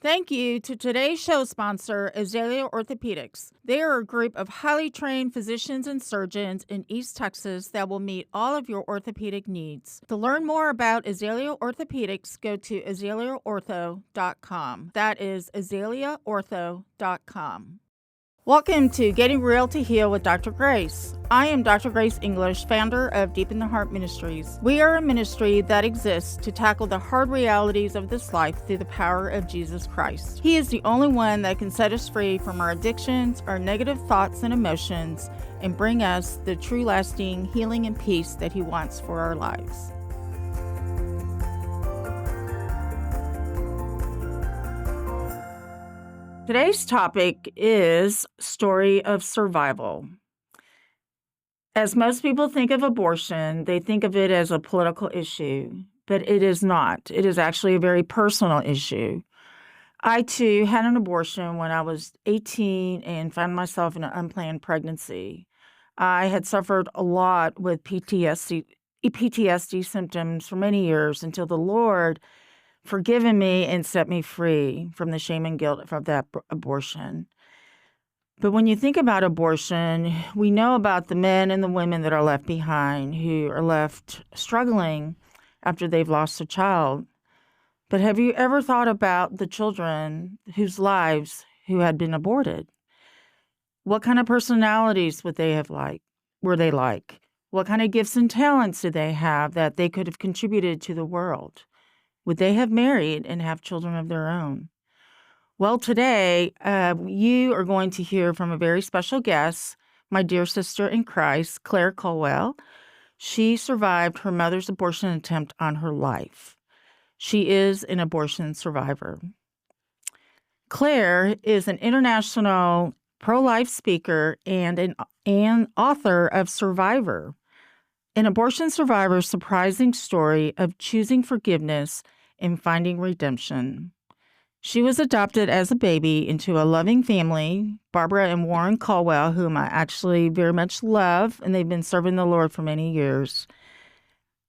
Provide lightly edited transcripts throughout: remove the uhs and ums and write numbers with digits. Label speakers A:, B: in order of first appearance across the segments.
A: Thank you to today's show sponsor, Azalea Orthopedics. They are a group of highly trained physicians and surgeons in East Texas that will meet all of your orthopedic needs. To learn more about Azalea Orthopedics, go to azaleaortho.com. That is azaleaortho.com. Welcome to Getting Real to Heal with Dr. Grace. I am Dr. Grace English, founder of Deep in the Heart Ministries. We are a ministry that exists to tackle the hard realities of this life through the power of Jesus Christ. He is the only one that can set us free from our addictions, our negative thoughts and emotions, and bring us the true lasting healing and peace that He wants for our lives. Today's topic is story of survival. As most people think of abortion, they think of it as a political issue, but it is not. It is actually a very personal issue. I, too, had an abortion when I was 18 and found myself in an unplanned pregnancy. I had suffered a lot with PTSD symptoms for many years until the Lord forgiven me and set me free from the shame and guilt of that abortion. But when you think about abortion, we know about the men and the women that are left behind, who are left struggling after they've lost a child. But have you ever thought about the children whose lives who had been aborted? What kind of personalities were they like? What kind of gifts and talents did they have that they could have contributed to the world? Would they have married and have children of their own? Well, today, you are going to hear from a very special guest, my dear sister in Christ, Claire Culwell. She survived her mother's abortion attempt on her life. She is an abortion survivor. Claire is an international pro-life speaker and an author of Survivor, an abortion survivor's surprising story of choosing forgiveness and finding redemption. She was adopted as a baby into a loving family, Barbara and Warren Colwell, whom I actually very much love, and they've been serving the Lord for many years.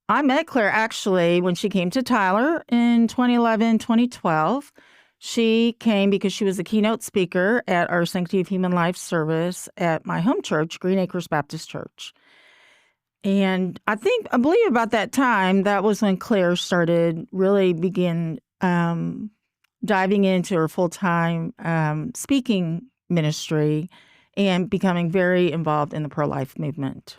A: I met Claire actually when she came to Tyler in 2011, 2012. She came because she was a keynote speaker at our Sanctity of Human Life service at my home church, Green Acres Baptist Church. And I believe about that time, that was when Claire began diving into her full-time speaking ministry and becoming very involved in the pro-life movement.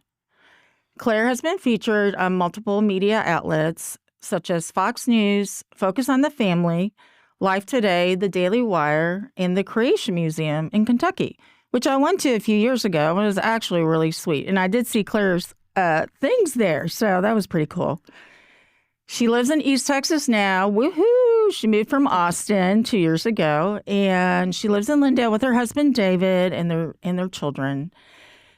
A: Claire has been featured on multiple media outlets such as Fox News, Focus on the Family, Life Today, The Daily Wire, and the Creation Museum in Kentucky, which I went to a few years ago. It was actually really sweet. And I did see Claire's things there, so that was pretty cool. She lives in East Texas now. Woohoo! She moved from Austin 2 years ago, and she lives in Lindale with her husband David and their children.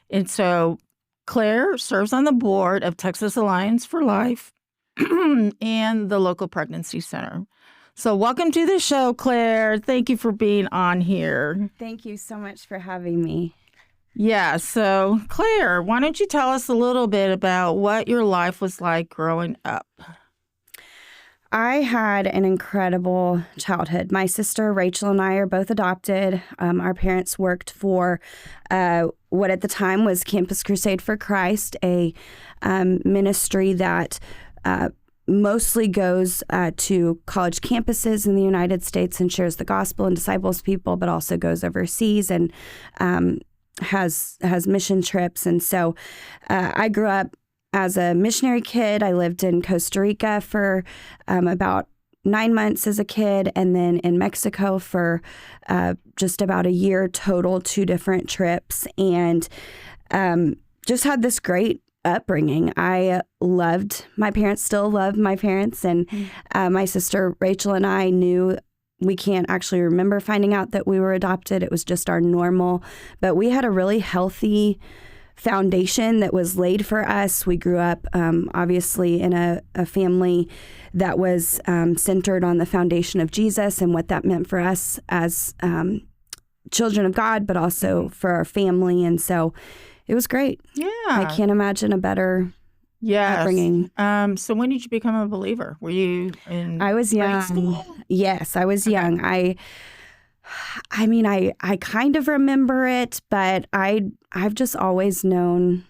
A: And so Claire serves on the board of Texas Alliance for Life and the local pregnancy center. So welcome to the show, Claire. Thank you for being on here.
B: Thank you so much for having me.
A: Yeah, so Claire, why don't you tell us a little bit about what your life was like growing up?
B: I had an incredible childhood. My sister Rachel and I are both adopted. Our parents worked for what at the time was Campus Crusade for Christ, a ministry that mostly goes to college campuses in the United States and shares the gospel and disciples people, but also goes overseas and has mission trips. And so I grew up as a missionary kid. I lived in Costa Rica for about 9 months as a kid, and then in Mexico for just about a year total, 2 different trips, and just had this great upbringing. I loved my parents, still love my parents, and my sister Rachel and I knew. We can't actually remember finding out that we were adopted. It was just our normal. But we had a really healthy foundation that was laid for us. We grew up, obviously, in a family that was centered on the foundation of Jesus and what that meant for us as children of God, but also for our family. And so it was great.
A: Yeah.
B: I can't imagine a better
A: Yes.
B: upbringing.
A: So when did you become a believer? Were you in
B: I was
A: grade
B: young.
A: school?
B: Yes, I was
A: Okay.
B: young. I mean, I kind of remember it, but I've just always known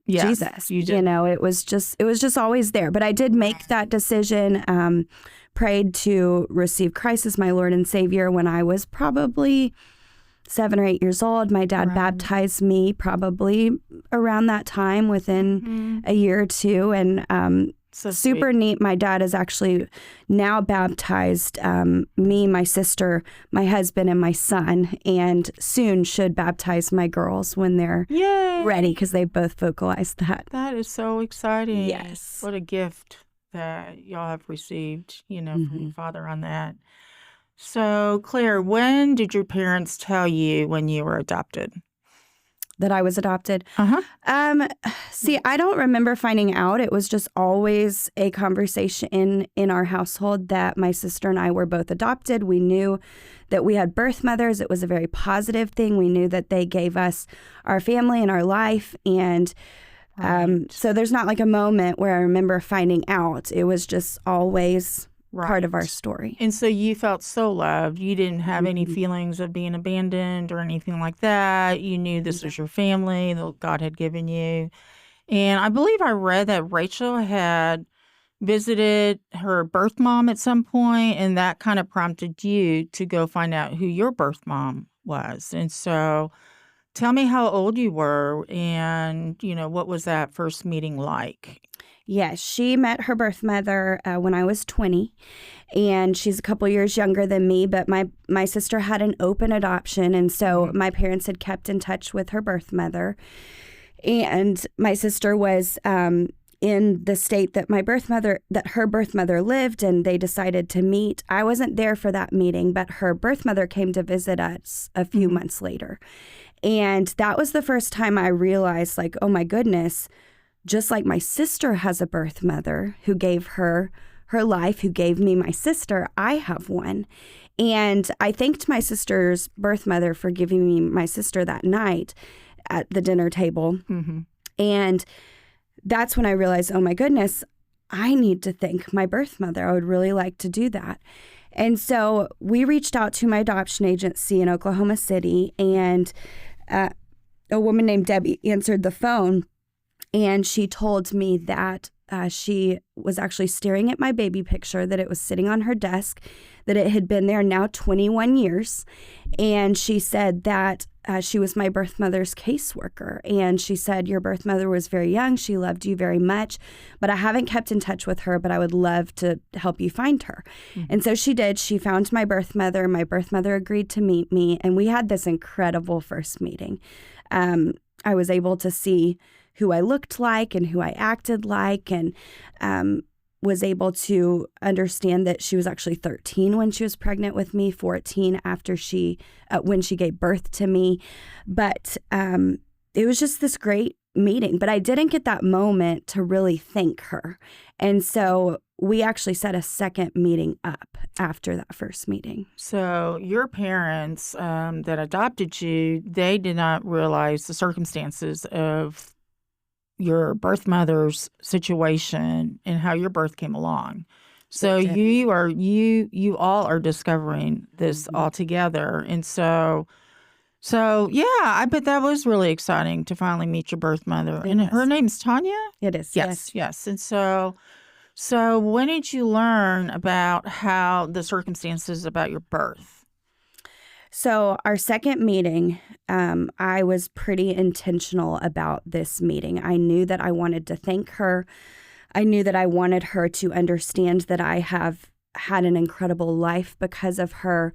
A: Yes,
B: Jesus.
A: you did.
B: It was just always there. But I did make that decision, prayed to receive Christ as my Lord and Savior when I was probably 7 or 8 years old. My dad
A: Right.
B: baptized me probably around that time, within a year or two. And
A: So
B: super
A: sweet.
B: neat. My dad has actually now baptized me, my sister, my husband, and my son, and soon should baptize my girls when they're
A: Yay!
B: ready, because they both vocalized that.
A: That is so exciting.
B: Yes.
A: What a gift that y'all have received, from your father on that. So, Claire, when did your parents tell you when you were adopted?
B: That I was adopted.
A: Uh-huh.
B: See, I don't remember finding out. It was just always a conversation in our household that my sister and I were both adopted. We knew that we had birth mothers. It was a very positive thing. We knew that they gave us our family and our life. And
A: Right.
B: so there's not like a moment where I remember finding out. It was just always part of our
A: Right.
B: story.
A: And so you felt so loved. You didn't have any
B: Mhm.
A: feelings of being abandoned or anything like that. You knew this was your family that God had given you. And I believe I read that Rachel had visited her birth mom at some point, and that kind of prompted you to go find out who your birth mom was. And so tell me how old you were and, what was that first meeting like?
B: Yes, she met her birth mother when I was 20, and she's a couple years younger than me, but my sister had an open adoption, and so my parents had kept in touch with her birth mother. And my sister was in the state that her birth mother lived, and they decided to meet. I wasn't there for that meeting, but her birth mother came to visit us a few months later. And that was the first time I realized, like, oh my goodness, just like my sister has a birth mother who gave her life, who gave me my sister, I have one. And I thanked my sister's birth mother for giving me my sister that night at the dinner table.
A: Mm-hmm.
B: And that's when I realized, oh my goodness, I need to thank my birth mother. I would really like to do that. And so we reached out to my adoption agency in Oklahoma City, and a woman named Debbie answered the phone. And she told me that she was actually staring at my baby picture, that it was sitting on her desk, that it had been there now 21 years. And she said that she was my birth mother's caseworker. And she said, your birth mother was very young. She loved you very much, but I haven't kept in touch with her, but I would love to help you find her. Mm-hmm. And so she did. She found my birth mother. My birth mother agreed to meet me. And we had this incredible first meeting. I was able to see who I looked like and who I acted like, and was able to understand that she was actually 13 when she was pregnant with me, 14 after when she gave birth to me. But it was just this great meeting. But I didn't get that moment to really thank her. And so we actually set a second meeting up after that first meeting.
A: So your parents that adopted you, they did not realize the circumstances of your birth mother's situation and how your birth came along. So you all are discovering this all together. And so yeah, I bet that was really exciting to finally meet your birth mother. And her name's Tanya?
B: It is.
A: Yes. And so when did you learn about how the circumstances about your birth?
B: So our second meeting, I was pretty intentional about this meeting. I knew that I wanted to thank her. I knew that I wanted her to understand that I have had an incredible life because of her,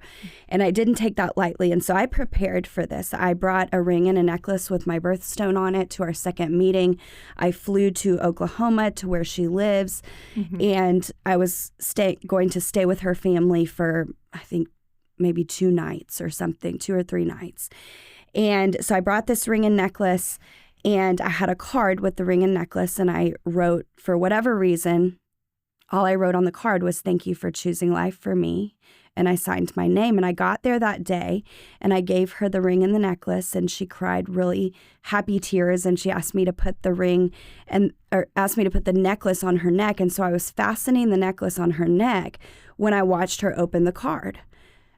B: and I didn't take that lightly. And so I prepared for this. I brought a ring and a necklace with my birthstone on it to our second meeting. I flew to Oklahoma to where she lives, and I was going to stay with her family for, I think, maybe 2 nights or something, 2 or 3 nights. And so I brought this ring and necklace, and I had a card with the ring and necklace, and I wrote, for whatever reason, all I wrote on the card was, thank you for choosing life for me and I signed my name. And I got there that day and I gave her the ring and the necklace, and she cried really happy tears. And she asked me to put asked me to put the necklace on her neck. And so I was fastening the necklace on her neck when I watched her open the card.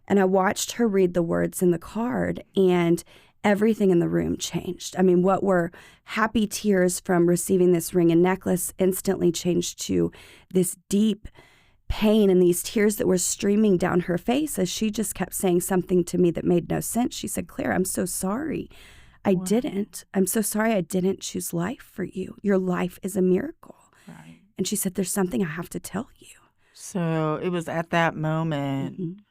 B: And I watched her read the words in the card, and everything in the room changed. I mean, what were happy tears from receiving this ring and necklace instantly changed to this deep pain and these tears that were streaming down her face as she just kept saying something to me that made no sense. She said, "Claire, I'm so sorry. I'm so sorry I didn't choose life for you. Your life is a miracle."
A: Right.
B: And she said, "There's something I have to tell you."
A: So it was at that moment,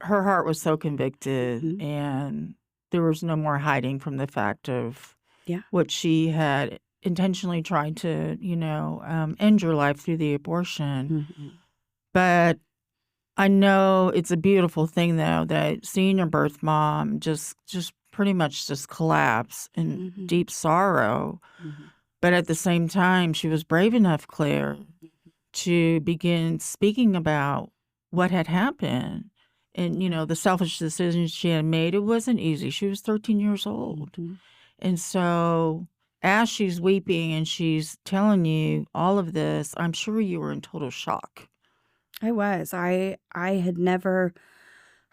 A: her heart was so convicted, and there was no more hiding from the fact of what she had intentionally tried to, end your life through the abortion. But I know it's a beautiful thing, though, that seeing your birth mom just pretty much just collapse in deep sorrow. But at the same time, she was brave enough, Claire, to begin speaking about what had happened. And, the selfish decisions she had made, it wasn't easy. She was 13 years old. And so as she's weeping and she's telling you all of this, I'm sure you were in total shock.
B: I was. I had never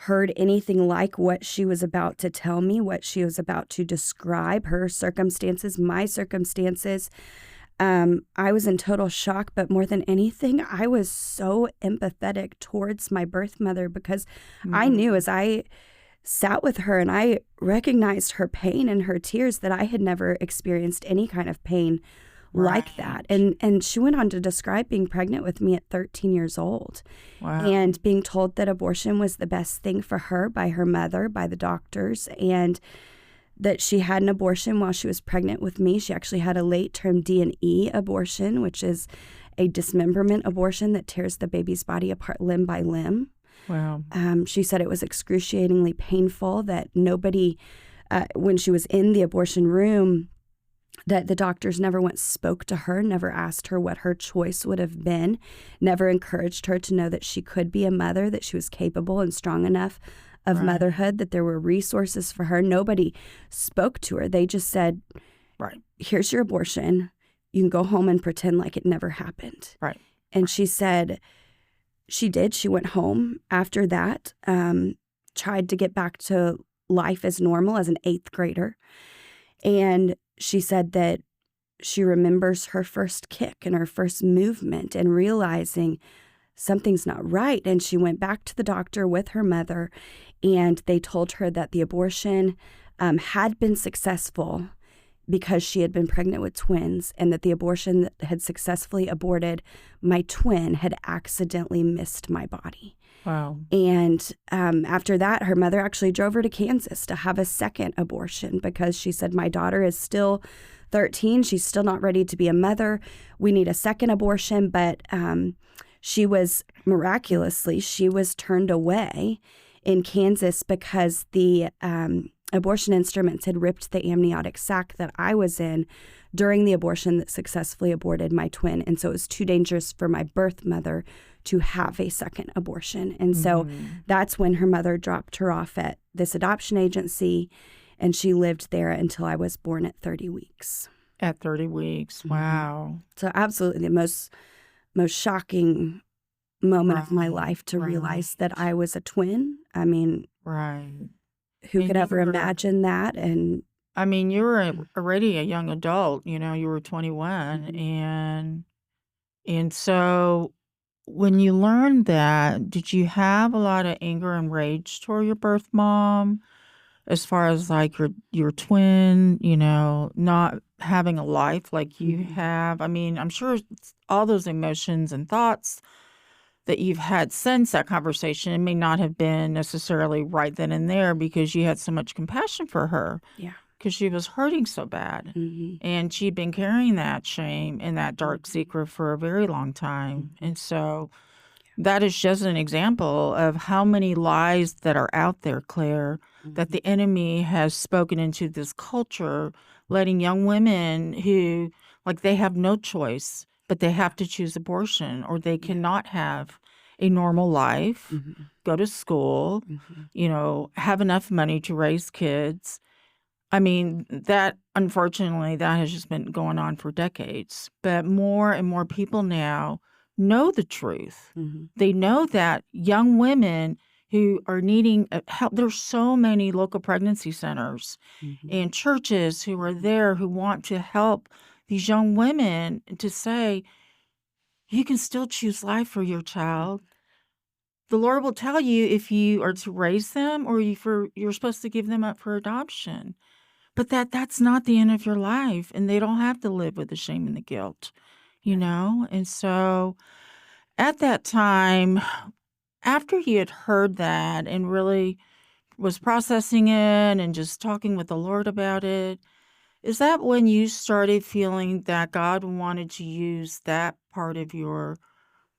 B: heard anything like what she was about to tell me, what she was about to describe, her circumstances, my circumstances. I was in total shock, but more than anything, I was so empathetic towards my birth mother because I knew as I sat with her and I recognized her pain and her tears that I had never experienced any kind of pain like that. And she went on to describe being pregnant with me at 13 years old and being told that abortion was the best thing for her by her mother, by the doctors, and that she had an abortion while she was pregnant with me. She actually had a late-term D&E abortion, which is a dismemberment abortion that tears the baby's body apart limb by limb.
A: Wow.
B: She said it was excruciatingly painful, that nobody, when she was in the abortion room, that the doctors never once spoke to her, never asked her what her choice would have been, never encouraged her to know that she could be a mother, that she was capable and strong enough of motherhood, that there were resources for her. Nobody spoke to her. They just said, "Here's your abortion. You can go home and pretend like it never happened."
A: Right.
B: And she said she did. She went home after that, tried to get back to life as normal as an 8th grader. And she said that she remembers her first kick and her first movement and realizing something's not right. And she went back to the doctor with her mother, and they told her that the abortion had been successful because she had been pregnant with twins, and that the abortion that had successfully aborted my twin had accidentally missed my body.
A: Wow.
B: And after that, her mother actually drove her to Kansas to have a second abortion because she said, "My daughter is still 13. She's still not ready to be a mother. We need a second abortion." But she was turned away in Kansas because the abortion instruments had ripped the amniotic sac that I was in during the abortion that successfully aborted my twin. And so it was too dangerous for my birth mother to have a second abortion. And so that's when her mother dropped her off at this adoption agency, and she lived there until I was born at 30 weeks.
A: At 30 weeks. Wow.
B: So absolutely the most shocking moment of my life to realize that I was a twin. I mean, who could ever imagine that? And
A: I mean, you were already a young adult, you were 21. And so when you learned that, did you have a lot of anger and rage toward your birth mom as far as like your twin, not having a life like you have? I mean, I'm sure all those emotions and thoughts that you've had since that conversation, it may not have been necessarily right then and there because you had so much compassion for her.
B: Yeah.
A: Because she was hurting so bad. And she'd been carrying that shame and that dark secret for a very long time. And so that is just an example of how many lies that are out there, Claire, that the enemy has spoken into this culture, letting young women who, like, they have no choice, but they have to choose abortion, or they cannot have a normal life,
B: Mm-hmm.
A: go to school,
B: Mm-hmm.
A: have enough money to raise kids. I mean, unfortunately, that has just been going on for decades. But more and more people now know the truth.
B: Mm-hmm.
A: They know that young women who are needing help, there's so many local pregnancy centers
B: Mm-hmm.
A: and churches who are there who want to help these young women to say, you can still choose life for your child. The Lord will tell you if you are to raise them or if you're supposed to give them up for adoption. But that's not the end of your life, and they don't have to live with the shame and the guilt, And so at that time, after he had heard that and really was processing it and just talking with the Lord about it, is that when you started feeling that God wanted to use that part of your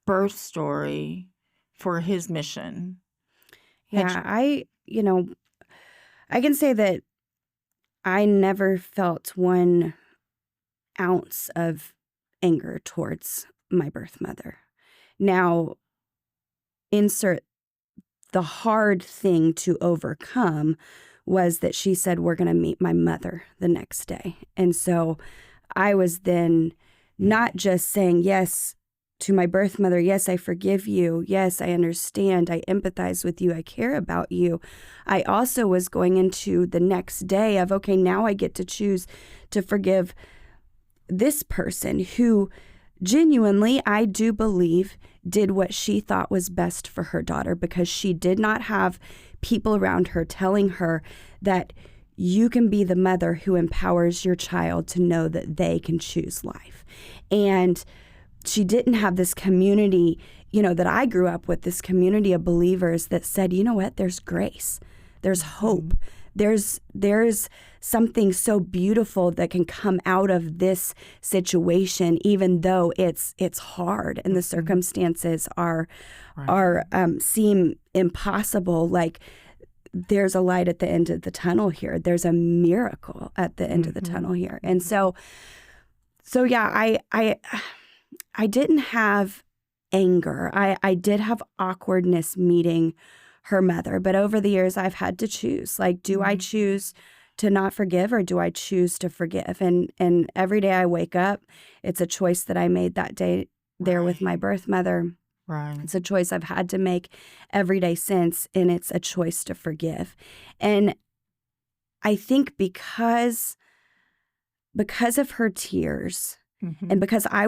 A: birth story for his mission? Had
B: Yeah, I can say that I never felt 1 ounce of anger towards my birth mother. Now, insert the hard thing to overcome was that she said, we're going to meet my mother the next day. And so I was then not just saying yes to my birth mother, yes, I forgive you, yes, I understand, I empathize with you, I care about you. I also was going into the next day of, okay, now I get to choose to forgive this person who genuinely, I do believe, did what she thought was best for her daughter, because she did not have people around her telling her that you can be the mother who empowers your child to know that they can choose life. And she didn't have this community, that I grew up with, this community of believers that said, you know what, there's grace, there's hope, there's something so beautiful that can come out of this situation, even though it's hard and the circumstances seem impossible. Like, there's a light at the end of the tunnel here. There's a miracle at the end of the tunnel here. And so yeah, I didn't have anger. I did have awkwardness meeting her mother, but over the years I've had to choose. Like, do I choose to not forgive, or do I choose to forgive? And every day I wake up, it's a choice that I made that day there with my birth mother.
A: Right.
B: It's a choice I've had to make every day since, and it's a choice to forgive. And I think because of her tears, and because I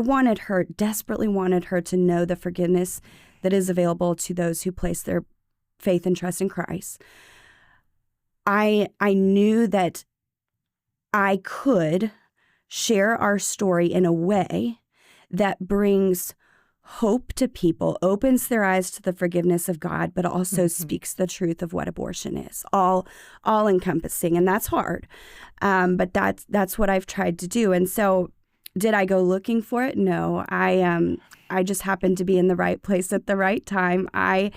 B: desperately wanted her to know the forgiveness that is available to those who place their faith and trust in Christ, I knew that I could share our story in a way that brings hope to people, opens their eyes to the forgiveness of God, but also speaks the truth of what abortion is, all encompassing. And that's hard. But that's what I've tried to do. And so did I go looking for it? No, I just happened to be in the right place at the right time. I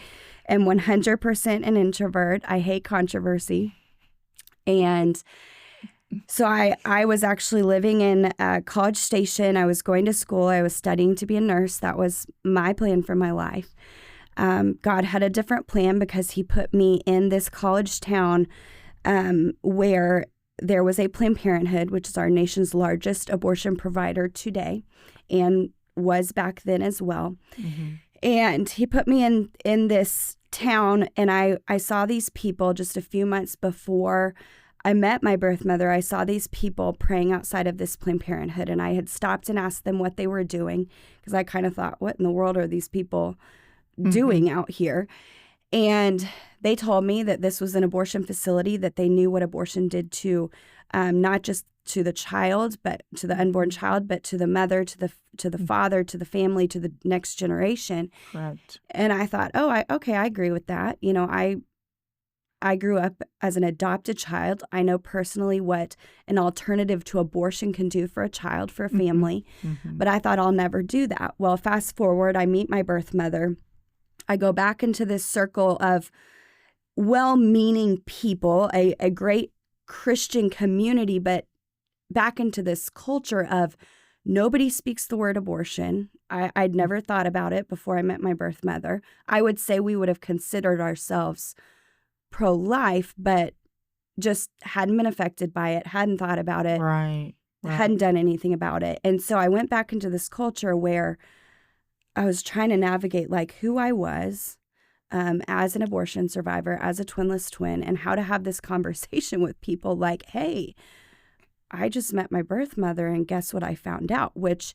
B: am 100% an introvert. I hate controversy. And so I was actually living in College Station. I was going to school. I was studying to be a nurse. That was my plan for my life. God had a different plan, because he put me in this college town where there was a Planned Parenthood, which is our nation's largest abortion provider today, and was back then as well. And he put me in this town, and I saw these people just a few months before I met my birth mother. I saw these people praying outside of this Planned Parenthood, and I had stopped and asked them what they were doing, because I kind of thought, what in the world are these people doing out here? And they told me that this was an abortion facility, that they knew what abortion did to not just to the child, but to the unborn child, but to the mother, to the father, to the family, to the next generation.
A: Correct.
B: And I thought, I agree with that. I grew up as an adopted child. I know personally what an alternative to abortion can do for a child, for a family. But I thought, I'll never do that. Well, fast forward, I meet my birth mother. I go back into this circle of well-meaning people, a great Christian community, but back into this culture of nobody speaks the word abortion. I'd never thought about it before I met my birth mother. I would say we would have considered ourselves pro-life, but just hadn't been affected by it, hadn't thought about it,
A: Right.
B: hadn't done anything about it. And so I went back into this culture where I was trying to navigate like who I was as an abortion survivor, as a twinless twin, and how to have this conversation with people like, hey, I just met my birth mother and guess what I found out, which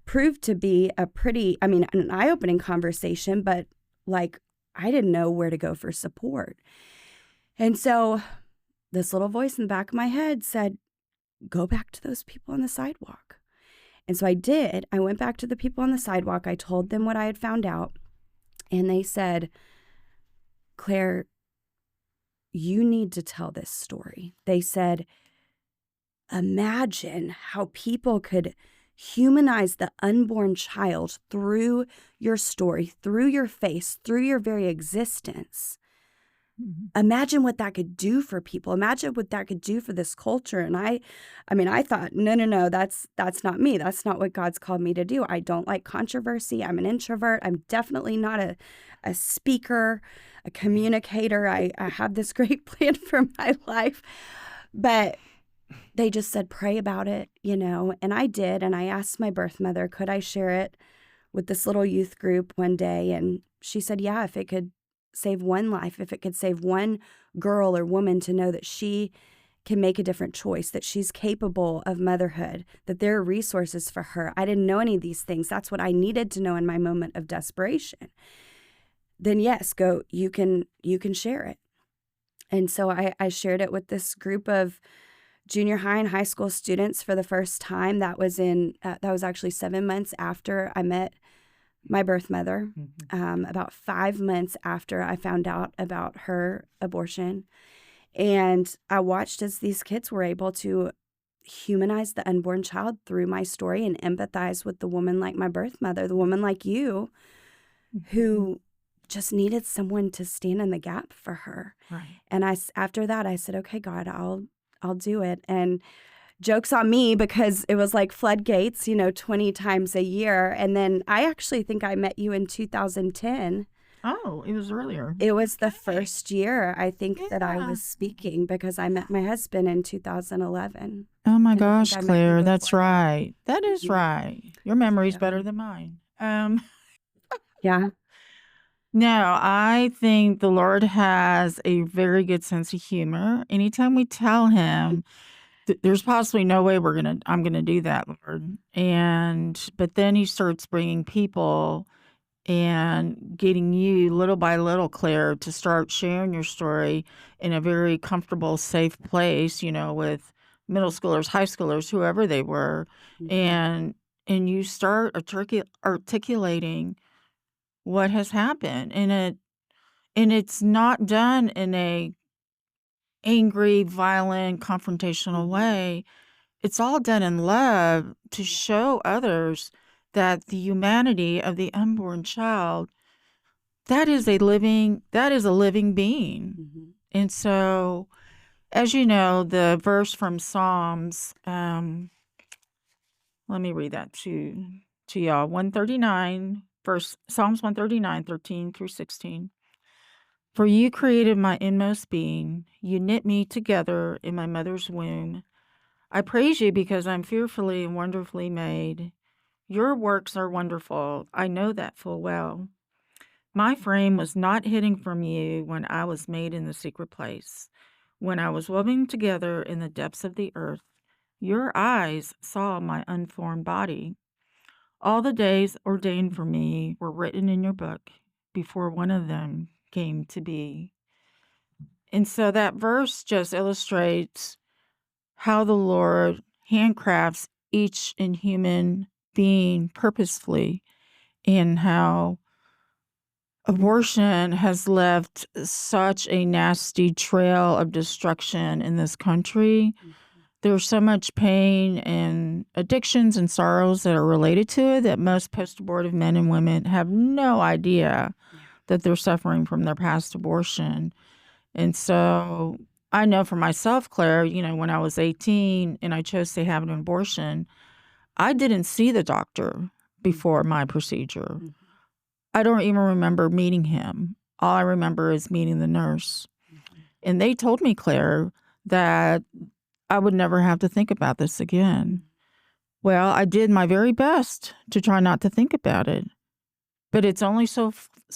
B: proved to be an eye-opening conversation, but like I didn't know where to go for support. And so this little voice in the back of my head said, go back to those people on the sidewalk. And so I did. I went back to the people on the sidewalk. I told them what I had found out. And they said, Claire, you need to tell this story. They said, imagine how people could humanize the unborn child through your story, through your face, through your very existence. Mm-hmm. Imagine what that could do for people. Imagine what that could do for this culture. And I thought, no, that's not me. That's not what God's called me to do. I don't like controversy. I'm an introvert. I'm definitely not a speaker, a communicator. I have this great plan for my life. But they just said, pray about it, and I did. And I asked my birth mother, could I share it with this little youth group one day? And she said, yeah, if it could save one life, if it could save one girl or woman to know that she can make a different choice, that she's capable of motherhood, that there are resources for her. I didn't know any of these things. That's what I needed to know in my moment of desperation. Then yes, go, you can share it. And so I shared it with this group of junior high and high school students for the first time. That was actually 7 months after I met my birth mother, about 5 months after I found out about her abortion. And I watched as these kids were able to humanize the unborn child through my story and empathize with the woman like my birth mother, the woman like you, who just needed someone to stand in the gap for her.
A: Right.
B: And after that, I said, okay, God, I'll do it. And joke's on me because it was like floodgates, 20 times a year. And then I actually think I met you in 2010.
A: Oh, it was earlier.
B: It was the first year, I think, that I was speaking because I met my husband in 2011.
A: Oh my gosh, Claire, that's right. That is right. Your memory's better than mine.
B: Yeah.
A: No, I think the Lord has a very good sense of humor. Anytime we tell him, there's possibly no way I'm gonna do that, Lord. But then he starts bringing people and getting you little by little, Claire, to start sharing your story in a very comfortable, safe place, with middle schoolers, high schoolers, whoever they were. And you start articulating what has happened. And it's not done in a angry, violent, confrontational way. It's all done in love to show others that the humanity of the unborn child, that is a living being. Mm-hmm. And so, as you know, the verse from Psalms, let me read that to y'all. 139, Psalms 139, 13 through 16. For you created my inmost being. You knit me together in my mother's womb. I praise you because I'm fearfully and wonderfully made. Your works are wonderful. I know that full well. My frame was not hidden from you when I was made in the secret place. When I was woven together in the depths of the earth, your eyes saw my unformed body. All the days ordained for me were written in your book before one of them came to be. And so that verse just illustrates how the Lord handcrafts each inhuman being purposefully, and how abortion has left such a nasty trail of destruction in this country. Mm-hmm. There's so much pain and addictions and sorrows that are related to it that most post-abortive men and women have no idea that they're suffering from their past abortion. And so I know for myself, Claire, when I was 18 and I chose to have an abortion, I didn't see the doctor before my procedure.
B: Mm-hmm.
A: I don't even remember meeting him. All I remember is meeting the nurse.
B: Mm-hmm.
A: And they told me, Claire, that I would never have to think about this again.
B: Mm-hmm.
A: Well, I did my very best to try not to think about it. But it's only so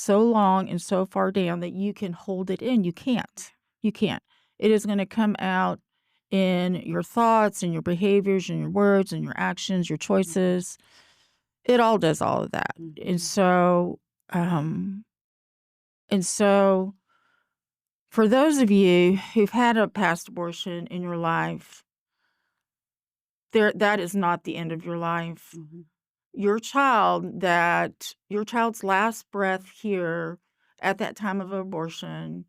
A: long and so far down that you can hold it in. You can't. You can't. It is going to come out in your thoughts and your behaviors and your words and your actions, your choices. It all does all of that.
B: Mm-hmm.
A: And so for those of you who've had a past abortion in your life, that is not the end of your life.
B: Mm-hmm.
A: Your child's last breath here at that time of abortion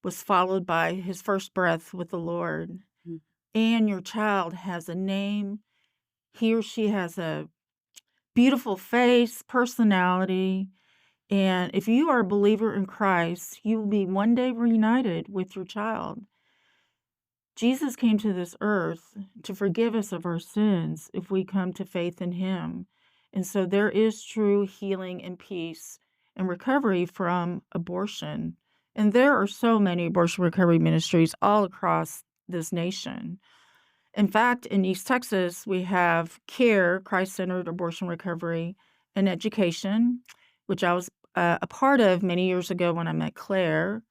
A: was followed by his first breath with the Lord.
B: Mm-hmm.
A: And your child has a name. He or she has a beautiful face, personality. And if you are a believer in Christ, you will be one day reunited with your child. Jesus came to this earth to forgive us of our sins if we come to faith in him. And so there is true healing and peace and recovery from abortion. And there are so many abortion recovery ministries all across this nation. In fact, in East Texas, we have CARE, Christ-Centered Abortion Recovery and Education, which I was a part of many years ago when I met Claire.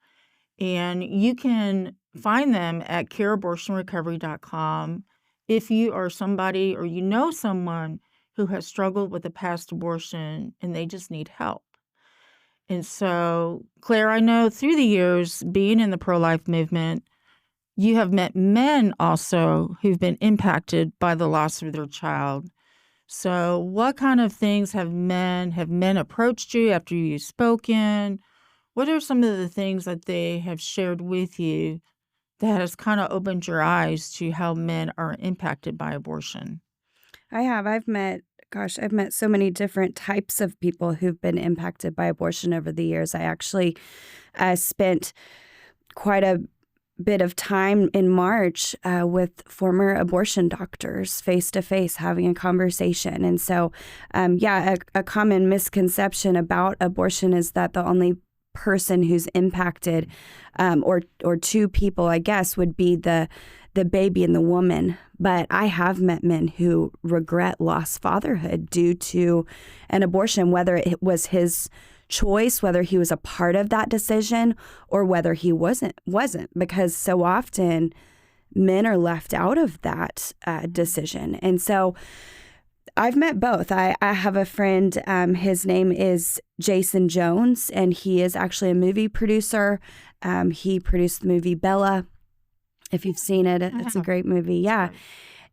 A: And you can find them at careabortionrecovery.com if you are somebody or you know someone who has struggled with a past abortion and they just need help. And so, Claire, I know through the years, being in the pro-life movement, you have met men also who've been impacted by the loss of their child. So what kind of things have men approached you after you've spoken? What are some of the things that they have shared with you that has kind of opened your eyes to how men are impacted by abortion?
B: I've met so many different types of people who've been impacted by abortion over the years. I actually spent quite a bit of time in March with former abortion doctors face to face having a conversation. And so, a common misconception about abortion is that the only person who's impacted or two people, I guess, would be the baby and the woman. But I have met men who regret lost fatherhood due to an abortion, whether it was his choice, whether he was a part of that decision or whether he wasn't, because so often men are left out of that decision. And so I've met both. I have a friend, his name is Jason Jones, and he is actually a movie producer. He produced the movie Bella. If you've seen it, it's a great movie. Yeah.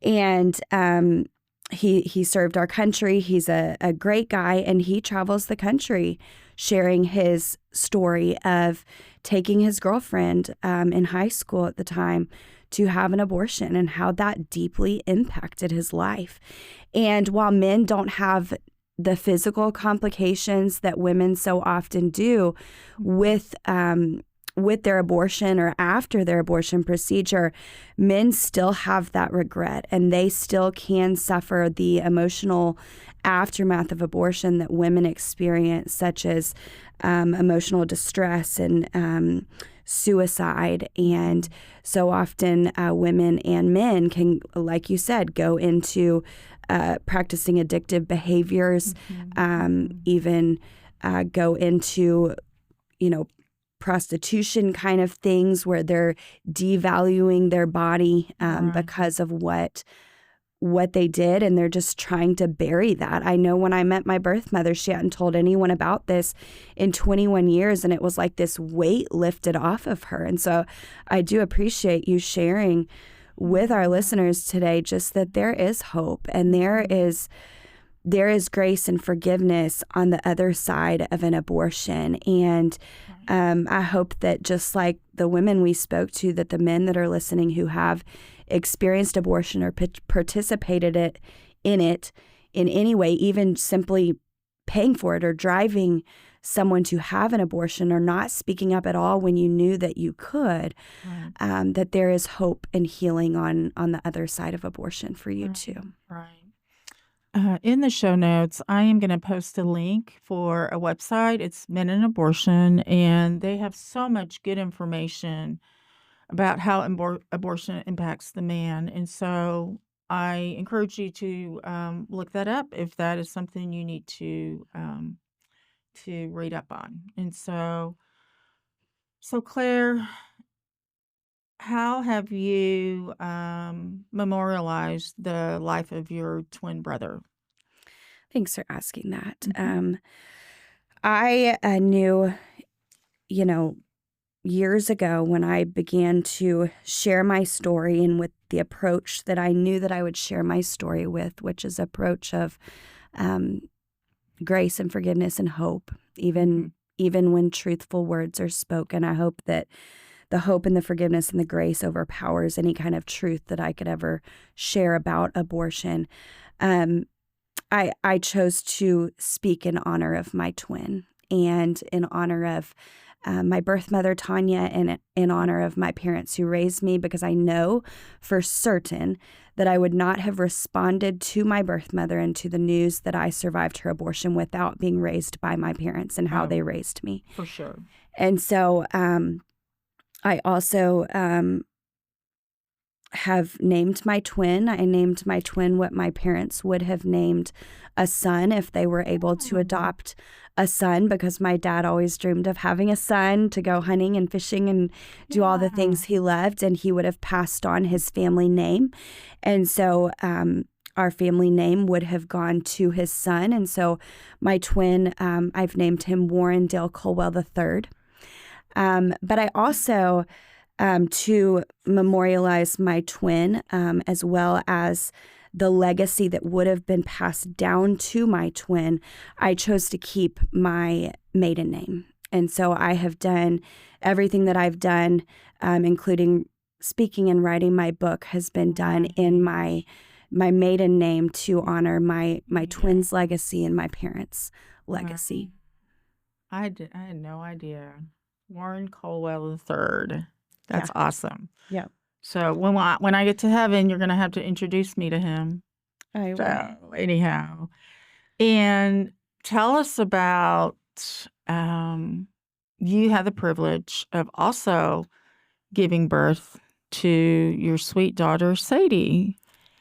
B: And he served our country. He's a great guy, and he travels the country sharing his story of taking his girlfriend in high school at the time to have an abortion and how that deeply impacted his life. And while men don't have the physical complications that women so often do with their abortion or after their abortion procedure, men still have that regret, and they still can suffer the emotional aftermath of abortion that women experience, such as emotional distress and suicide. And so often women and men can, like you said, go into practicing addictive behaviors, even go into, prostitution kind of things where they're devaluing their body because of what they did, and they're just trying to bury that. I know when I met my birth mother, she hadn't told anyone about this in 21 years, and it was like this weight lifted off of her. And so I do appreciate you sharing with our listeners today just that there is hope and there is grace and forgiveness on the other side of an abortion. And I hope that just like the women we spoke to, that the men that are listening who have experienced abortion or participated in it in any way, even simply paying for it or driving someone to have an abortion or not speaking up at all when you knew that you could, that there is hope and healing on the other side of abortion for you too.
A: Right. In the show notes, I am going to post a link for a website. It's Men in Abortion, and they have so much good information about how abortion impacts the man. And so I encourage you to look that up if that is something you need to read up on. And so Claire, how have you memorialized the life of your twin brother?
B: Thanks for asking that.
A: Mhm.
B: I knew, you know, years ago when I began to share my story and with the approach that I knew that I would share my story with, which is approach of um, grace and forgiveness and hope,
A: Mhm.
B: even when truthful words are spoken. I hope that the hope and the forgiveness and the grace overpowers any kind of truth that I could ever share about abortion. Um, I chose to speak in honor of my twin and in honor of my birth mother, Tanya, and in honor of my parents who raised me, because I know for certain that I would not have responded to my birth mother and to the news that I survived her abortion without being raised by my parents and how
A: Oh,
B: they raised me.
A: for sure.
B: And so I also have named my twin. I named my twin what my parents would have named a son if they were able to
A: Oh,
B: adopt a son, because my dad always dreamed of having a son to go hunting and fishing and do all the
A: yeah.
B: things he loved, and he would have passed on his family name. And so our family name would have gone to his son. And so my twin, I've named him Warren Dale Colwell III. But I also to memorialize my twin, as well as the legacy that would have been passed down to my twin, I chose to keep my maiden name. And so I have done everything that I've done, including speaking and writing my book, has been done in my maiden name to honor my
A: Yeah.
B: twin's legacy and my parents'
A: Wow.
B: legacy.
A: I had no idea. Warren Colwell III.
B: Yeah.
A: That's awesome.
B: Yeah.
A: So when I get to heaven, you're going to have to introduce me to him.
B: I will.
A: So anyhow, and tell us about you had the privilege of also giving birth to your sweet daughter Sadie.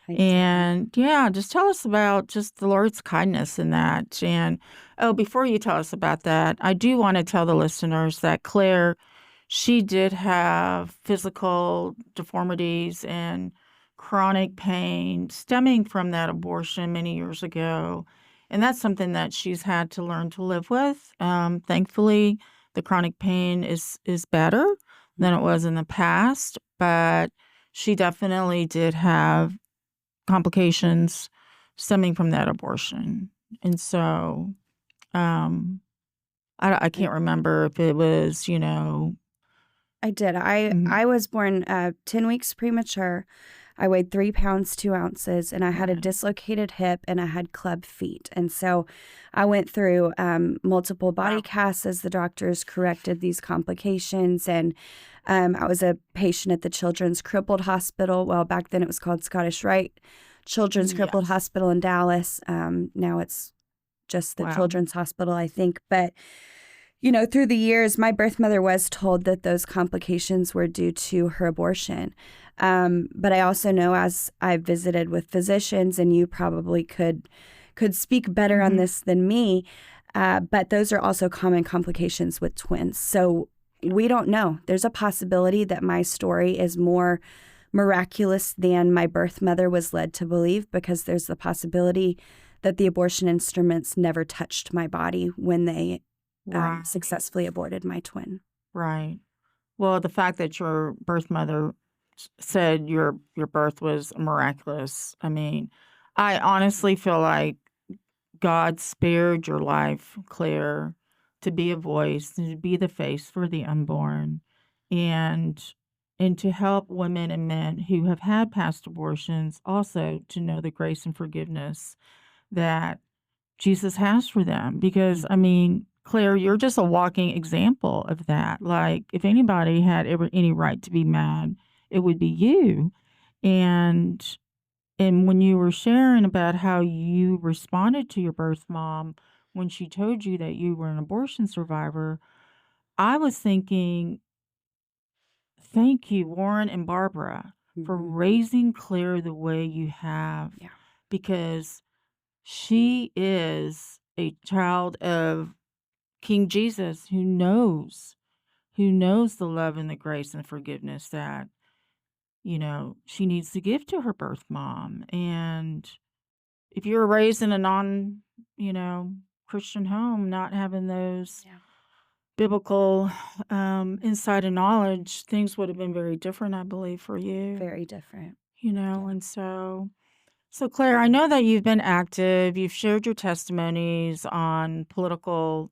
A: And yeah, just tell us about just the Lord's kindness in that. And before you tell us about that, I do want to tell the listeners that Claire, she did have physical deformities and chronic pain stemming from that abortion many years ago. And that's something that she's had to learn to live with. Thankfully, the chronic pain is better than it was in the past, but she definitely did have complications stemming from that abortion. And so I can't remember if it was,
B: I did. I was born 10 weeks premature. I weighed 3 pounds, 2 ounces, and I had a
A: Right.
B: dislocated hip and I had club feet. And so I went through multiple body casts as the doctors corrected these complications. And I was a patient at the Children's Crippled Hospital. Well, back then it was called Scottish Rite Children's Crippled
A: Yes.
B: Hospital in Dallas. Now it's just the
A: Wow.
B: Children's Hospital, I think. But through the years, my birth mother was told that those complications were due to her abortion. But I also know, as I visited with physicians, and you probably could speak better on this than me, but those are also common complications with twins. So we don't know. There's a possibility that my story is more miraculous than my birth mother was led to believe, because there's the possibility that the abortion instruments never touched my body when they
A: Right.
B: successfully aborted my twin.
A: Right. Well, the fact that your birth mother said your birth was miraculous. I mean, I honestly feel like God spared your life, Claire, to be a voice, to be the face for the unborn, and to help women and men who have had past abortions also to know the grace and forgiveness that Jesus has for them. Because I mean, Claire, you're just a walking example of that. Like, if anybody had ever any right to be mad, it would be you. And And when you were sharing about how you responded to your birth mom when she told you that you were an abortion survivor, I was thinking, thank you, Warren and Barbara, for
B: Hmm.
A: raising Claire the way you have,
B: Yeah.
A: because she is a child of King Jesus who knows the love and the grace and forgiveness that, she needs to give to her birth mom. And if you were raised in a non, you know, Christian home, not having those
B: Yeah.
A: biblical insight and knowledge, things would have been very different, I believe, for you.
B: Very different. Yeah.
A: And so Claire, I know that you've been active. You've shared your testimonies on political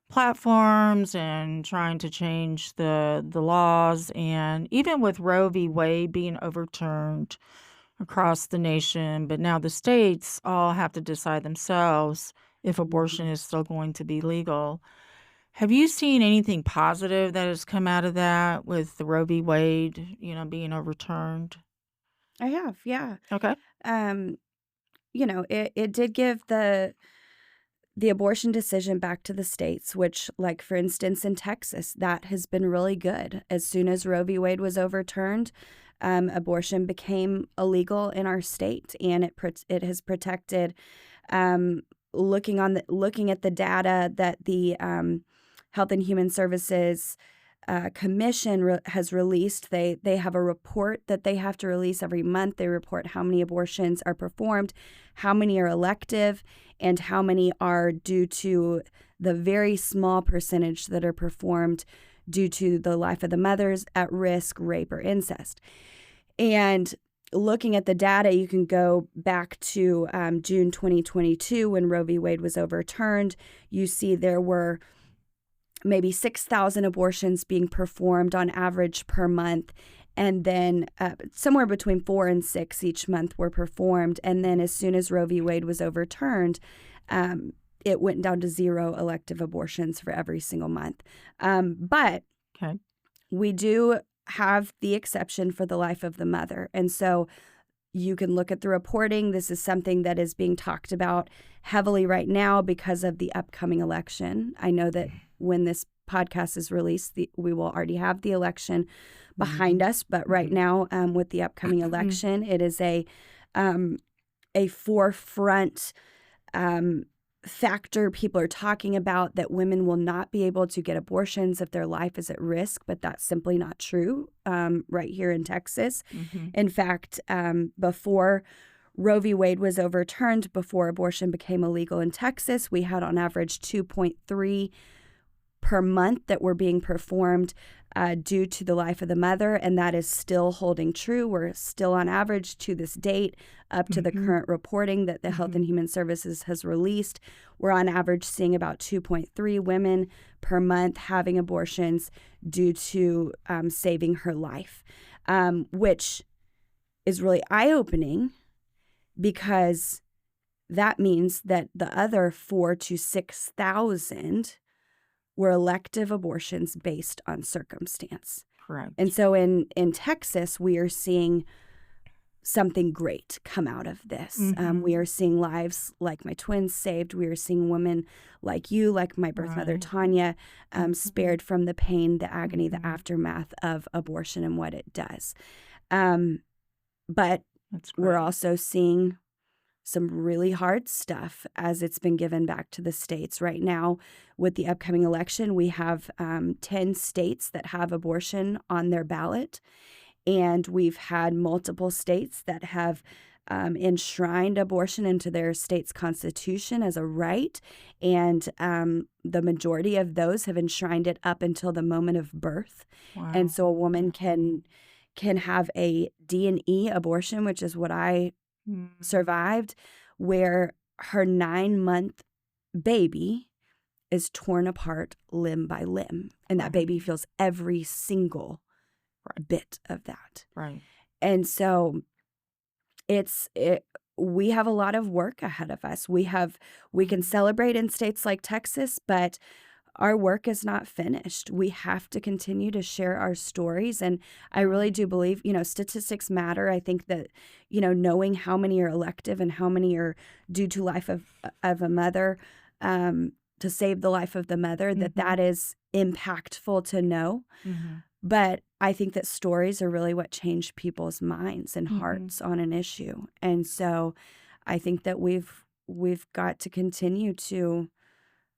A: platforms and trying to change the laws, and even with Roe v. Wade being overturned across the nation, but now the states all have to decide themselves if abortion is still going to be legal. Have you seen anything positive that has come out of that with the Roe v. Wade, being overturned?
B: I have. Yeah.
A: Okay.
B: Um, it did give the abortion decision back to the states, which, like, for instance, in Texas, that has been really good. As soon as Roe v. Wade was overturned, abortion became illegal in our state, and it has protected. Um, looking at the data that the Health and Human Services Commission has released, they have a report that they have to release every month. They report how many abortions are performed, how many are elective, and how many are due to the very small percentage that are performed due to the life of the mothers at risk, rape, or incest. And looking at the data, you can go back to June 2022 when Roe v. Wade was overturned. You see there were maybe 6,000 abortions being performed on average per month. And then somewhere between 4 and 6 each month were performed. And then as soon as Roe v. Wade was overturned, it went down to 0 elective abortions for every single month. But
A: Okay.
B: we do have the exception for the life of the mother. And so you can look at the reporting. This is something that is being talked about heavily right now because of the upcoming election. I know that when this podcast is released, we will already have the election behind us. But right now, with the upcoming election, it is a forefront factor people are talking about, that women will not be able to get abortions if their life is at risk, but that's simply not true right here in Texas. In fact, before Roe v. Wade was overturned, before abortion became illegal in Texas, we had on average 2.3 per month that were being performed due to the life of the mother, and that is still holding true. We're still on average to this date, up to the current reporting that the Health and Human Services has released. We're on average seeing about 2.3 women per month having abortions due to saving her life, which is really eye-opening, because that means that the other 4,000 to 6,000 were elective abortions based on circumstance.
A: Correct.
B: And so in Texas, we are seeing something great come out of this. We are seeing lives like my twins saved. We are seeing women like you, like my birth mother, Tanya, spared from the pain, the agony, the aftermath of abortion and what it does. But we're also seeing some really hard stuff as it's been given back to the states. Right now, with the upcoming election, we have 10 states that have abortion on their ballot. And we've had multiple states that have enshrined abortion into their state's constitution as a right. And the majority of those have enshrined it up until the moment of birth.
A: Wow.
B: And so a woman can have a D&E abortion, which is what I survived, where her 9-month baby is torn apart limb by limb, and that baby feels every single bit of that.
A: Right.
B: And so we have a lot of work ahead of us. We can celebrate in states like Texas, but our work is not finished. We have to continue to share our stories. And I really do believe, statistics matter. I think that, knowing how many are elective and how many are due to life of a mother, to save the life of the mother, that is impactful to know. But I think that stories are really what change people's minds and hearts on an issue. And so I think that we've got to continue to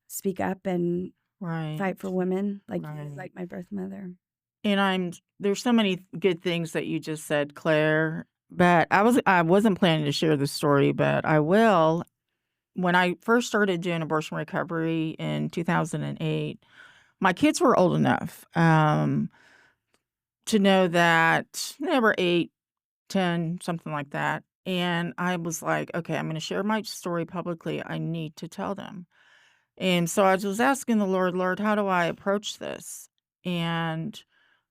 B: speak up and fight for women like my birth mother.
A: And there's so many good things that you just said, Claire, but I wasn't planning to share this story, but I will. When I first started doing abortion recovery in 2008, my kids were old enough to know that they were 8, 10, something like that. And I was like, okay, I'm going to share my story publicly. I need to tell them. And so I was asking the Lord, how do I approach this? And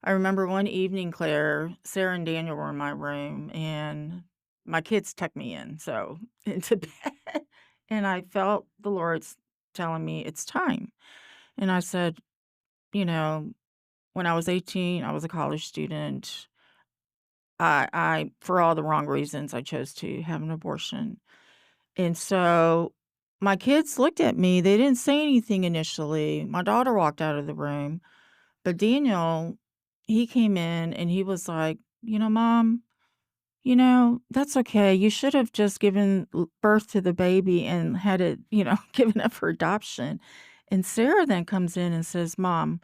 A: I remember one evening, Claire, Sarah and Daniel were in my room, and my kids tucked me in, so into bed. And I felt the Lord's telling me it's time. And I said, when I was 18, I was a college student. I for all the wrong reasons, I chose to have an abortion. And so my kids looked at me. They didn't say anything initially. My daughter walked out of the room, but Daniel, he came in and he was like, Mom, that's okay. You should have just given birth to the baby and had it, given up for adoption. And Sarah then comes in and says, Mom,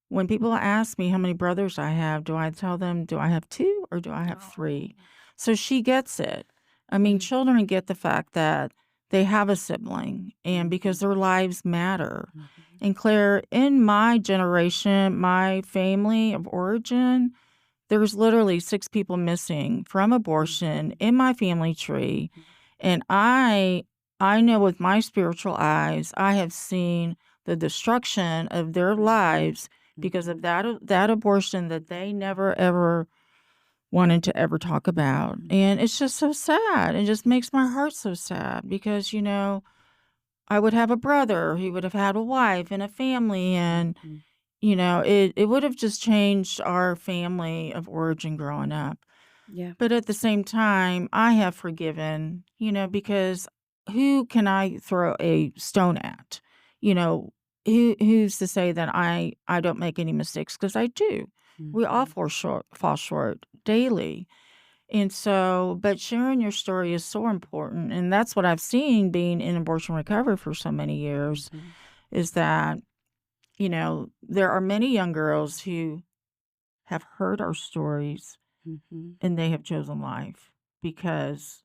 A: when people ask me how many brothers I have, do I tell them, do I have 2 or do I have 3? So she gets it. I mean, children get the fact that they have a sibling, and because their lives matter. And Claire, in my generation, my family of origin, there's literally 6 people missing from abortion in my family tree. And I know with my spiritual eyes, I have seen the destruction of their lives because of that abortion that they never, ever wanted to ever talk about. And it's just so sad. It just makes my heart so sad because, I would have a brother. He would have had a wife and a family. And, it would have just changed our family of origin growing up.
B: Yeah.
A: But at the same time, I have forgiven, because who can I throw a stone at? Who's to say that I don't make any mistakes? Because I do. We all fall short daily. And so, but sharing your story is so important. And that's what I've seen being in abortion recovery for so many years is that, there are many young girls who have heard our stories and they have chosen life because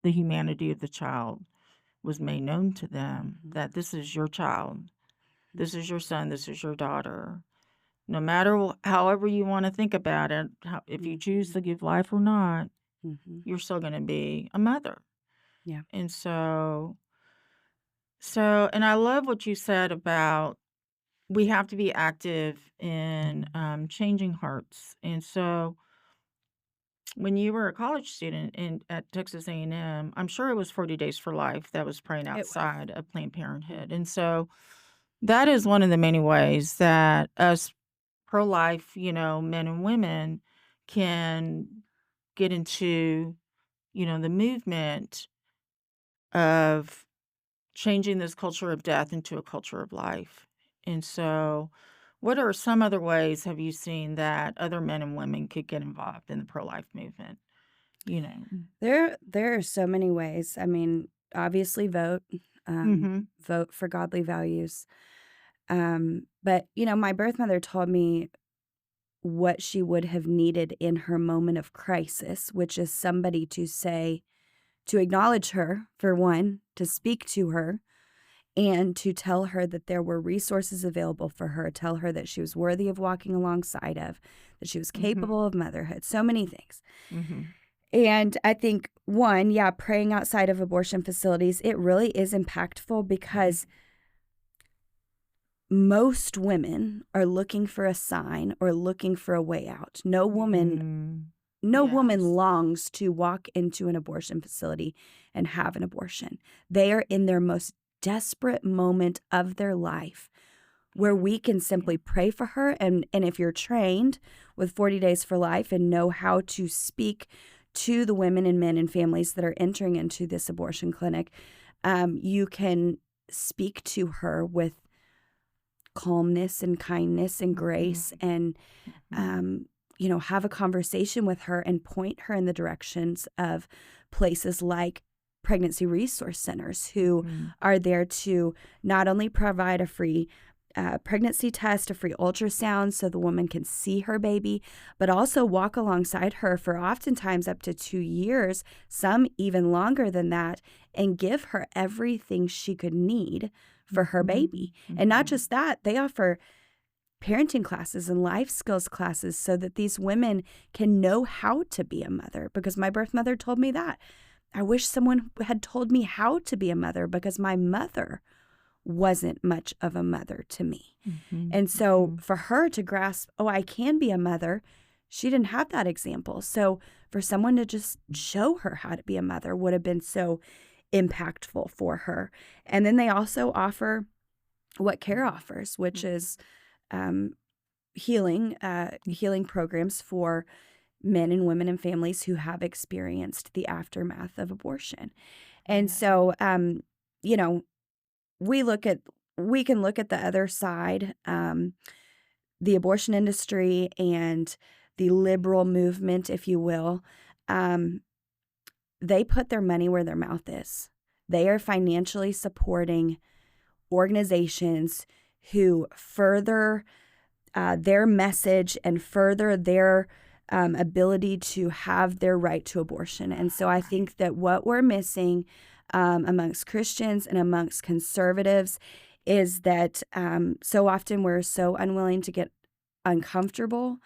A: the humanity of the child was made known to them, that this is your child, this is your son, this is your daughter. No matter however you want to think about it, if you choose to give life or not, you're still going to be a mother.
B: Yeah.
A: And and I love what you said about we have to be active in changing hearts. And so when you were a college student at Texas A&M, I'm sure it was 40 Days for Life that was praying outside of Planned Parenthood. And so that is one of the many ways that us pro-life, men and women can get into, the movement of changing this culture of death into a culture of life. And so what are some other ways have you seen that other men and women could get involved in the pro-life movement?
B: There are so many ways. I mean, obviously vote for godly values. But, my birth mother told me what she would have needed in her moment of crisis, which is somebody to acknowledge her, for one, to speak to her, and to tell her that there were resources available for her, tell her that she was worthy of walking alongside of, that she was capable of motherhood, so many things. And I think, one, praying outside of abortion facilities, it really is impactful because most women are looking for a sign or looking for a way out. No woman longs to walk into an abortion facility and have an abortion. They are in their most desperate moment of their life where we can simply pray for her. And if you're trained with 40 Days for Life and know how to speak to the women and men and families that are entering into this abortion clinic, you can speak to her with calmness and kindness and grace and, have a conversation with her and point her in the directions of places like pregnancy resource centers who are there to not only provide a free pregnancy test, a free ultrasound so the woman can see her baby, but also walk alongside her for oftentimes up to 2 years, some even longer than that, and give her everything she could need for her baby. And not just that, they offer parenting classes and life skills classes so that these women can know how to be a mother, because my birth mother told me that. I wish someone had told me how to be a mother because my mother wasn't much of a mother to me. And so for her to grasp, oh, I can be a mother, she didn't have that example. So for someone to just show her how to be a mother would have been so impactful for her. And then they also offer what CARE offers, which is healing programs for men and women and families who have experienced the aftermath of abortion. And so, we can look at the other side, the abortion industry and the liberal movement, if you will. They put their money where their mouth is. They are financially supporting organizations who further their message and further their ability to have their right to abortion. And so I think that what we're missing amongst Christians and amongst conservatives is that so often we're so unwilling to get uncomfortable,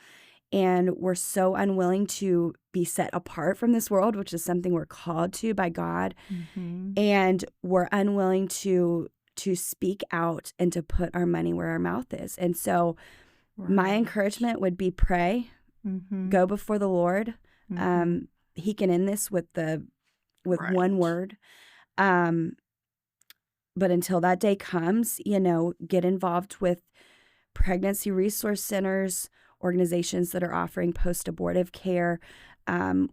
B: and we're so unwilling to be set apart from this world, which is something we're called to by God. And we're unwilling to speak out and to put our money where our mouth is. And so my encouragement would be pray, go before the Lord. He can end this with one word. But until that day comes, get involved with pregnancy resource centers, organizations that are offering post-abortive care,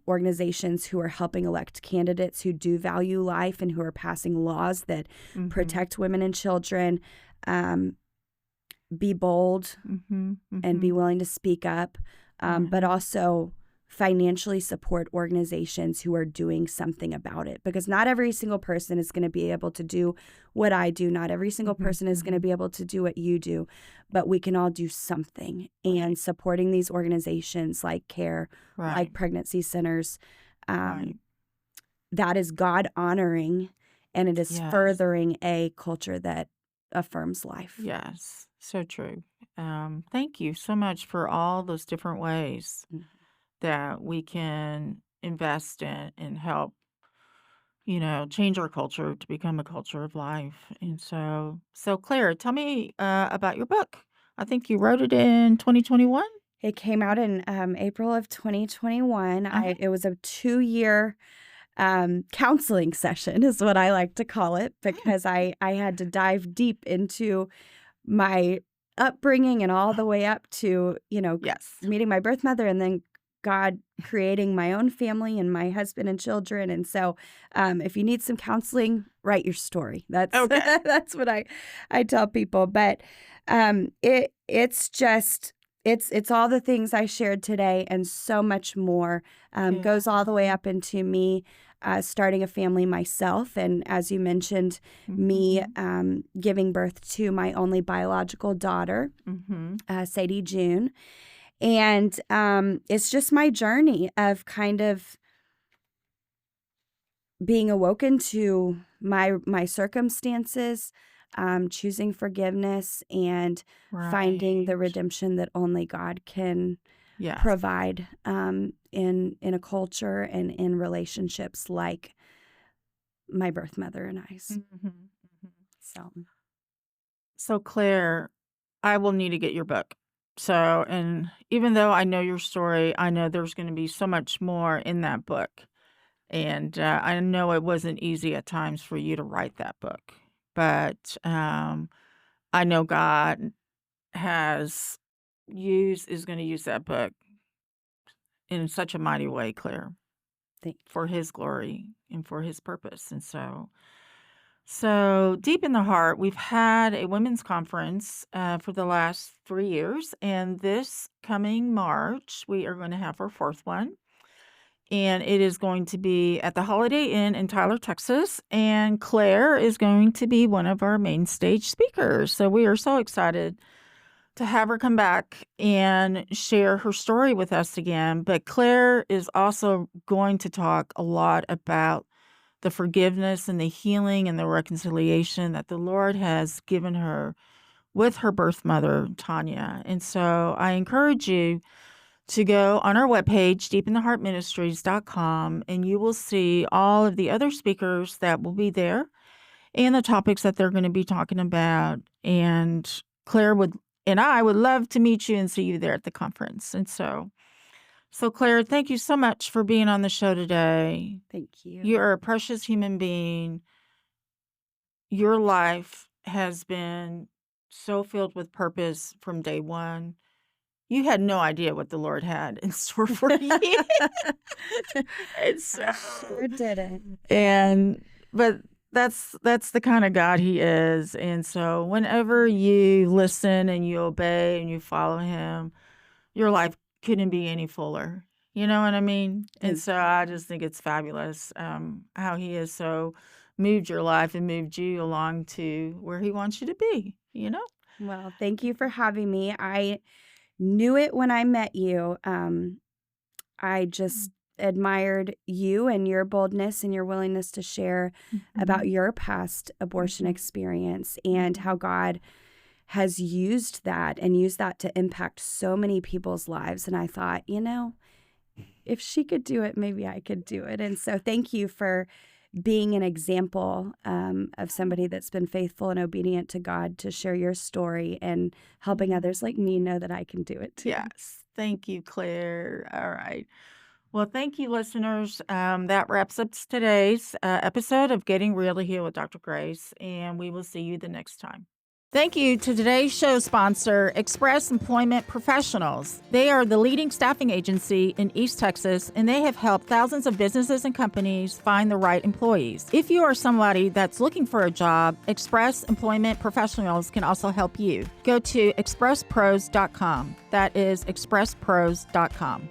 B: organizations who are helping elect candidates who do value life and who are passing laws that protect women and children. Be bold and be willing to speak up, but also financially support organizations who are doing something about it, because not every single person is going to be able to do what I do. Not every single person is going to be able to do what you do, but we can all do something. And supporting these organizations like CARE, like pregnancy centers, that is God honoring, and it is furthering a culture that affirms life.
A: Yes, so true. Thank you so much for all those different ways that we can invest in and help, change our culture to become a culture of life. And so Claire, tell me about your book. I think you wrote it in 2021.
B: It came out in April of 2021. It was a 2-year counseling session is what I like to call it, because I had to dive deep into my upbringing and all the way up to, meeting my birth mother and then God creating my own family and my husband and children. And so if you need some counseling, write your story. That's okay. That's what I tell people. But it's all the things I shared today and so much more. Goes all the way up into me starting a family myself. And as you mentioned, me giving birth to my only biological daughter, Sadie June. And it's just my journey of kind of being awoken to my circumstances, choosing forgiveness, and finding the redemption that only God can provide in a culture and in relationships like my birth mother and I's.
A: So Claire, I will need to get your book. So, and even though I know your story, I know there's going to be so much more in that book. And I know it wasn't easy at times for you to write that book. But I know God is going to use that book in such a mighty way, Claire, for his glory and for his purpose. And so deep in the heart, we've had a women's conference for the last 3 years. And this coming March, we are going to have our 4th one. And it is going to be at the Holiday Inn in Tyler, Texas. And Claire is going to be one of our main stage speakers. So we are so excited to have her come back and share her story with us again. But Claire is also going to talk a lot about the forgiveness and the healing and the reconciliation that the Lord has given her with her birth mother, Tanya. And so I encourage you to go on our webpage, deepintheheartministries.com, and you will see all of the other speakers that will be there and the topics that they're going to be talking about. And Claire and I would love to meet you and see you there at the conference. And so Claire, thank you so much for being on the show today.
B: Thank you.
A: You're a precious human being. Your life has been so filled with purpose from day one. You had no idea what the Lord had in store for you.
B: Sure didn't.
A: But that's the kind of God he is. And so whenever you listen and you obey and you follow him, your life couldn't be any fuller. You know what I mean? And so I just think it's fabulous how he has so moved your life and moved you along to where he wants you to be, you know?
B: Well, thank you for having me. I knew it when I met you. I just admired you and your boldness and your willingness to share about your past abortion experience and how God has used that to impact so many people's lives. And I thought, if she could do it, maybe I could do it. And so thank you for being an example of somebody that's been faithful and obedient to God to share your story and helping others like me know that I can do it too.
A: Yes. Thank you, Claire. All right. Well, thank you, listeners. That wraps up today's episode of Getting Real to Heal with Dr. Grace, and we will see you the next time. Thank you to today's show sponsor, Express Employment Professionals. They are the leading staffing agency in East Texas, and they have helped thousands of businesses and companies find the right employees. If you are somebody that's looking for a job, Express Employment Professionals can also help you. Go to expresspros.com. That is expresspros.com.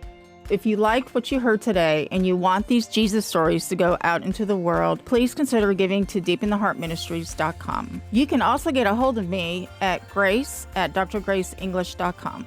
A: If you liked what you heard today and you want these Jesus stories to go out into the world, please consider giving to deepintheheartministries.com. You can also get a hold of me at grace@drgraceenglish.com.